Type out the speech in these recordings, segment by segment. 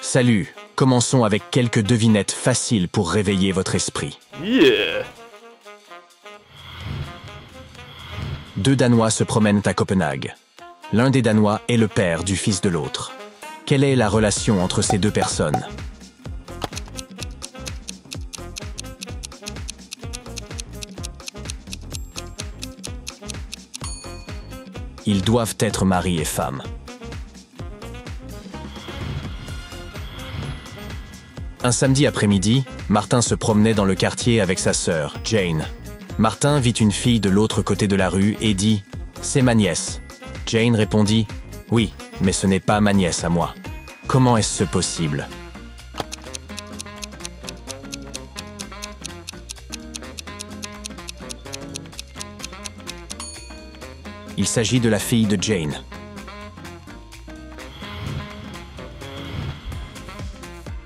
Salut, commençons avec quelques devinettes faciles pour réveiller votre esprit. Yeah. Deux Danois se promènent à Copenhague. L'un des Danois est le père du fils de l'autre. Quelle est la relation entre ces deux personnes? Ils doivent être mari et femme. Un samedi après-midi, Martin se promenait dans le quartier avec sa sœur, Jane. Martin vit une fille de l'autre côté de la rue et dit « C'est ma nièce ». Jane répondit « Oui, mais ce n'est pas ma nièce à moi. Comment est-ce possible ?» Il s'agit de la fille de Jane.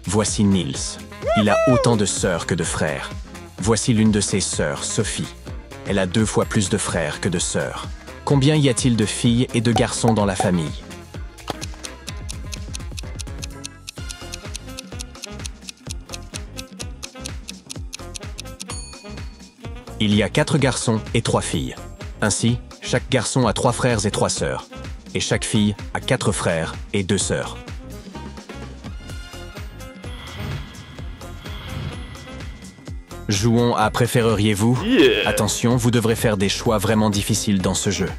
Voici Niels. Il a autant de sœurs que de frères. Voici l'une de ses sœurs, Sophie. Elle a 2 fois plus de frères que de sœurs. Combien y a-t-il de filles et de garçons dans la famille? Il y a 4 garçons et 3 filles. Ainsi, chaque garçon a 3 frères et 3 sœurs. Et chaque fille a 4 frères et 2 sœurs. Jouons à préféreriez-vous? Yeah. Attention, vous devrez faire des choix vraiment difficiles dans ce jeu.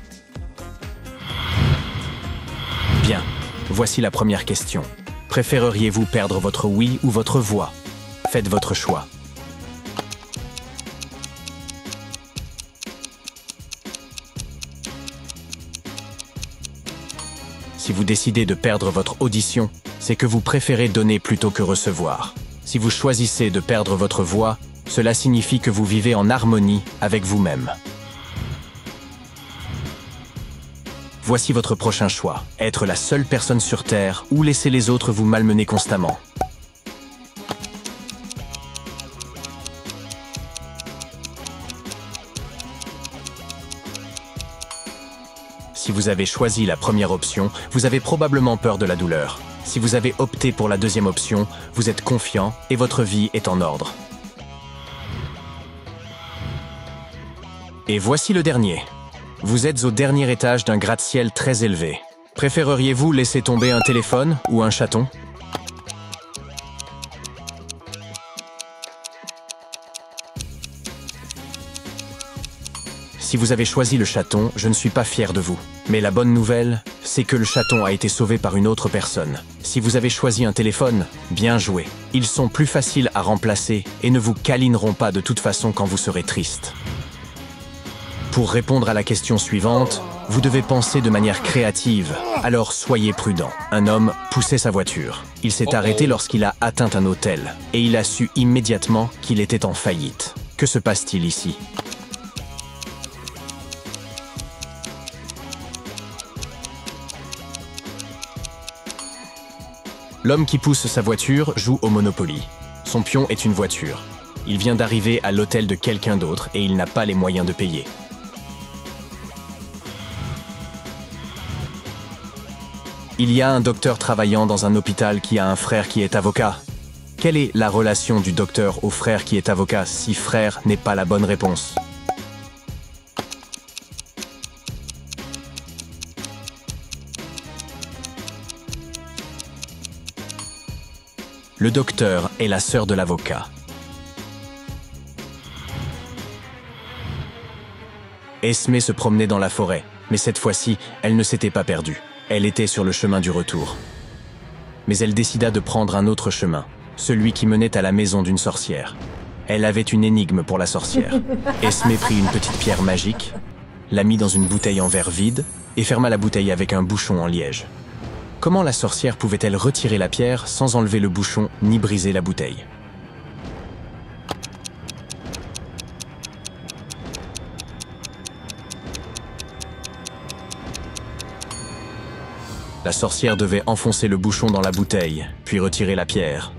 Bien, voici la première question. Préféreriez-vous perdre votre oui ou votre voix? Faites votre choix. Si vous décidez de perdre votre audition, c'est que vous préférez donner plutôt que recevoir. Si vous choisissez de perdre votre voix, cela signifie que vous vivez en harmonie avec vous-même. Voici votre prochain choix. Être la seule personne sur Terre ou laisser les autres vous malmener constamment. Si vous avez choisi la première option, vous avez probablement peur de la douleur. Si vous avez opté pour la deuxième option, vous êtes confiant et votre vie est en ordre. Et voici le dernier. Vous êtes au dernier étage d'un gratte-ciel très élevé. Préféreriez-vous laisser tomber un téléphone ou un chaton? Si vous avez choisi le chaton, je ne suis pas fier de vous. Mais la bonne nouvelle, c'est que le chaton a été sauvé par une autre personne. Si vous avez choisi un téléphone, bien joué. Ils sont plus faciles à remplacer et ne vous câlineront pas de toute façon quand vous serez triste. Pour répondre à la question suivante, vous devez penser de manière créative, alors soyez prudent. Un homme poussait sa voiture. Il s'est arrêté lorsqu'il a atteint un hôtel et il a su immédiatement qu'il était en faillite. Que se passe-t-il ici? L'homme qui pousse sa voiture joue au Monopoly. Son pion est une voiture. Il vient d'arriver à l'hôtel de quelqu'un d'autre et il n'a pas les moyens de payer. Il y a un docteur travaillant dans un hôpital qui a un frère qui est avocat. Quelle est la relation du docteur au frère qui est avocat si frère n'est pas la bonne réponse? Le docteur est la sœur de l'avocat. Esmé se promenait dans la forêt, mais cette fois-ci, elle ne s'était pas perdue. Elle était sur le chemin du retour. Mais elle décida de prendre un autre chemin, celui qui menait à la maison d'une sorcière. Elle avait une énigme pour la sorcière. Esmé prit une petite pierre magique, la mit dans une bouteille en verre vide et ferma la bouteille avec un bouchon en liège. Comment la sorcière pouvait-elle retirer la pierre sans enlever le bouchon ni briser la bouteille? La sorcière devait enfoncer le bouchon dans la bouteille, puis retirer la pierre.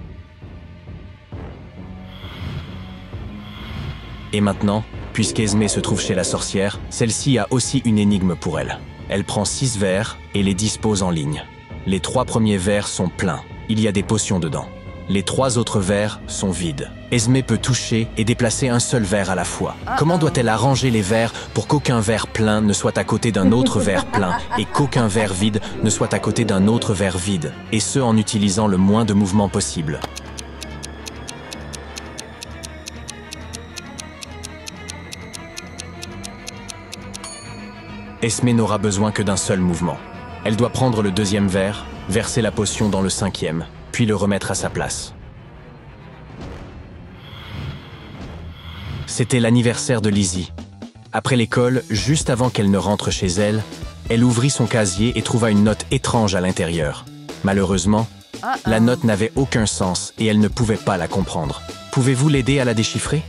Et maintenant, puisqu'Esmé se trouve chez la sorcière, celle-ci a aussi une énigme pour elle. Elle prend 6 verres et les dispose en ligne. Les 3 premiers verres sont pleins. Il y a des potions dedans. Les 3 autres verres sont vides. Esmée peut toucher et déplacer un seul verre à la fois. Comment doit-elle arranger les verres pour qu'aucun verre plein ne soit à côté d'un autre verre plein et qu'aucun verre vide ne soit à côté d'un autre verre vide, et ce en utilisant le moins de mouvements possible? Esmée n'aura besoin que d'un seul mouvement. Elle doit prendre le 2e verre, verser la potion dans le 5e, puis le remettre à sa place. C'était l'anniversaire de Lizzie. Après l'école, juste avant qu'elle ne rentre chez elle, elle ouvrit son casier et trouva une note étrange à l'intérieur. Malheureusement, la note n'avait aucun sens et elle ne pouvait pas la comprendre. Pouvez-vous l'aider à la déchiffrer?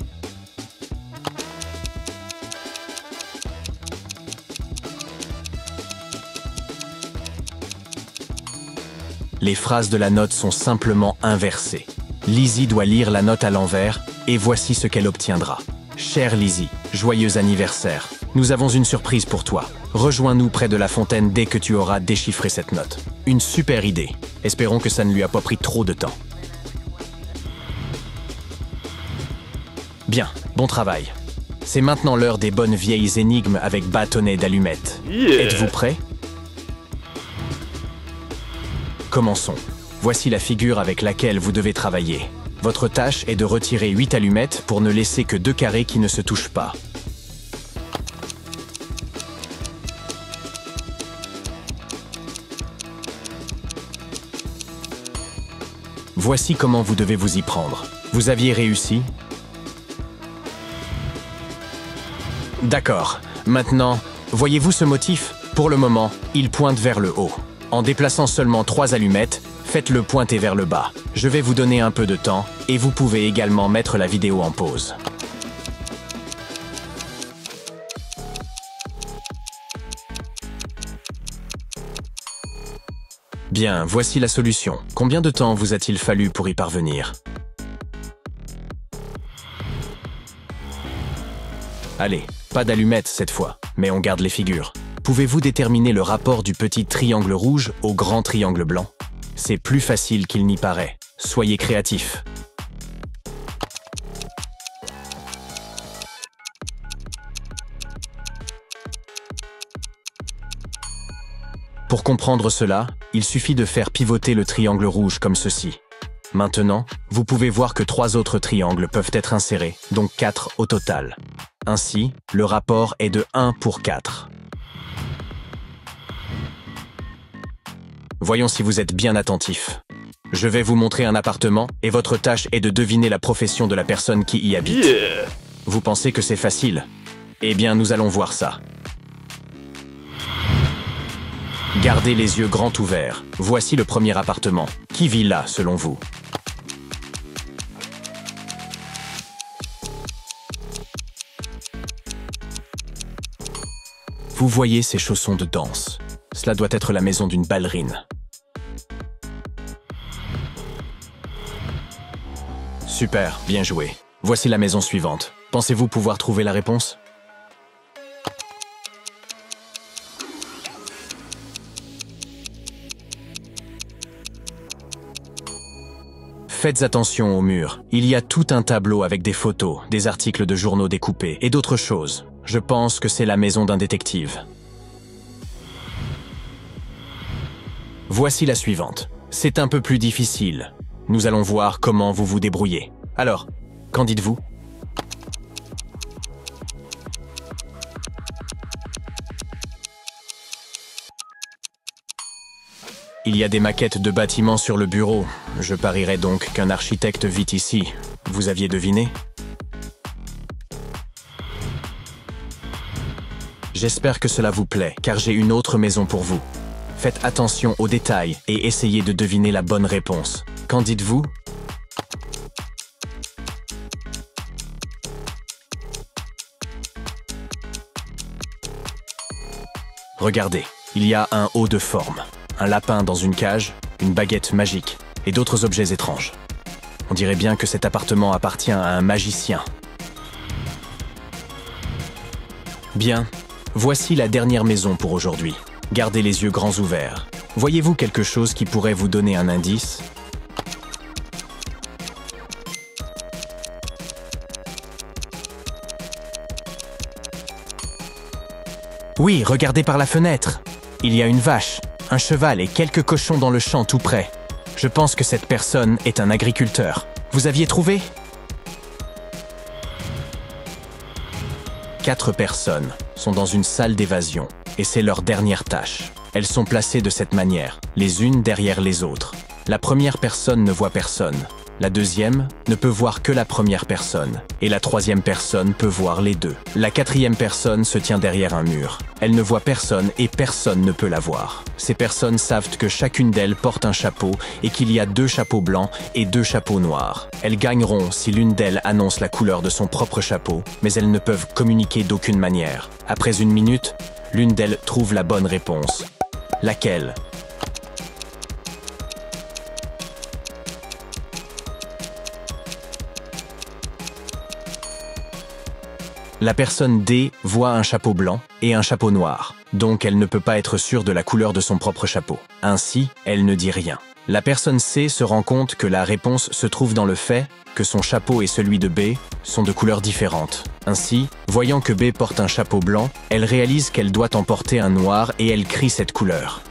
Les phrases de la note sont simplement inversées. Lizzie doit lire la note à l'envers, et voici ce qu'elle obtiendra. Chère Lizzie, joyeux anniversaire. Nous avons une surprise pour toi. Rejoins-nous près de la fontaine dès que tu auras déchiffré cette note. Une super idée. Espérons que ça ne lui a pas pris trop de temps. Bien, bon travail. C'est maintenant l'heure des bonnes vieilles énigmes avec bâtonnets d'allumettes. Êtes-vous prêts? Commençons. Voici la figure avec laquelle vous devez travailler. Votre tâche est de retirer 8 allumettes pour ne laisser que 2 carrés qui ne se touchent pas. Voici comment vous devez vous y prendre. Vous aviez réussi? D'accord. Maintenant, voyez-vous ce motif? Pour le moment, il pointe vers le haut. En déplaçant seulement 3 allumettes, faites-le pointer vers le bas. Je vais vous donner un peu de temps et vous pouvez également mettre la vidéo en pause. Bien, voici la solution. Combien de temps vous a-t-il fallu pour y parvenir? Allez, pas d'allumettes cette fois, mais on garde les figures. Pouvez-vous déterminer le rapport du petit triangle rouge au grand triangle blanc? C'est plus facile qu'il n'y paraît. Soyez créatifs. Pour comprendre cela, il suffit de faire pivoter le triangle rouge comme ceci. Maintenant, vous pouvez voir que 3 autres triangles peuvent être insérés, donc 4 au total. Ainsi, le rapport est de 1 pour 4. Voyons si vous êtes bien attentifs. Je vais vous montrer un appartement et votre tâche est de deviner la profession de la personne qui y habite. Vous pensez que c'est facile? Eh bien, nous allons voir ça. Gardez les yeux grands ouverts. Voici le premier appartement. Qui vit là, selon vous? Vous voyez ces chaussons de danse. Cela doit être la maison d'une ballerine. Super, bien joué. Voici la maison suivante. Pensez-vous pouvoir trouver la réponse? Faites attention au mur. Il y a tout un tableau avec des photos, des articles de journaux découpés et d'autres choses. Je pense que c'est la maison d'un détective. Voici la suivante. C'est un peu plus difficile. Nous allons voir comment vous vous débrouillez. Alors, qu'en dites-vous? Il y a des maquettes de bâtiments sur le bureau. Je parierais donc qu'un architecte vit ici. Vous aviez deviné? J'espère que cela vous plaît, car j'ai une autre maison pour vous. Faites attention aux détails et essayez de deviner la bonne réponse. Qu'en dites-vous? Regardez, il y a un haut de forme, un lapin dans une cage, une baguette magique et d'autres objets étranges. On dirait bien que cet appartement appartient à un magicien. Bien, voici la dernière maison pour aujourd'hui. Gardez les yeux grands ouverts. Voyez-vous quelque chose qui pourrait vous donner un indice? Oui, regardez par la fenêtre. Il y a une vache, un cheval et quelques cochons dans le champ tout près. Je pense que cette personne est un agriculteur. Vous aviez trouvé? 4 personnes sont dans une salle d'évasion et c'est leur dernière tâche. Elles sont placées de cette manière, les unes derrière les autres. La première personne ne voit personne. La deuxième ne peut voir que la première personne. Et la troisième personne peut voir les deux. La quatrième personne se tient derrière un mur. Elle ne voit personne et personne ne peut la voir. Ces personnes savent que chacune d'elles porte un chapeau et qu'il y a 2 chapeaux blancs et 2 chapeaux noirs. Elles gagneront si l'une d'elles annonce la couleur de son propre chapeau, mais elles ne peuvent communiquer d'aucune manière. Après 1 minute, l'une d'elles trouve la bonne réponse. Laquelle? La personne D voit un chapeau blanc et un chapeau noir, donc elle ne peut pas être sûre de la couleur de son propre chapeau. Ainsi, elle ne dit rien. La personne C se rend compte que la réponse se trouve dans le fait que son chapeau et celui de B sont de couleurs différentes. Ainsi, voyant que B porte un chapeau blanc, elle réalise qu'elle doit en porter un noir et elle crie cette couleur.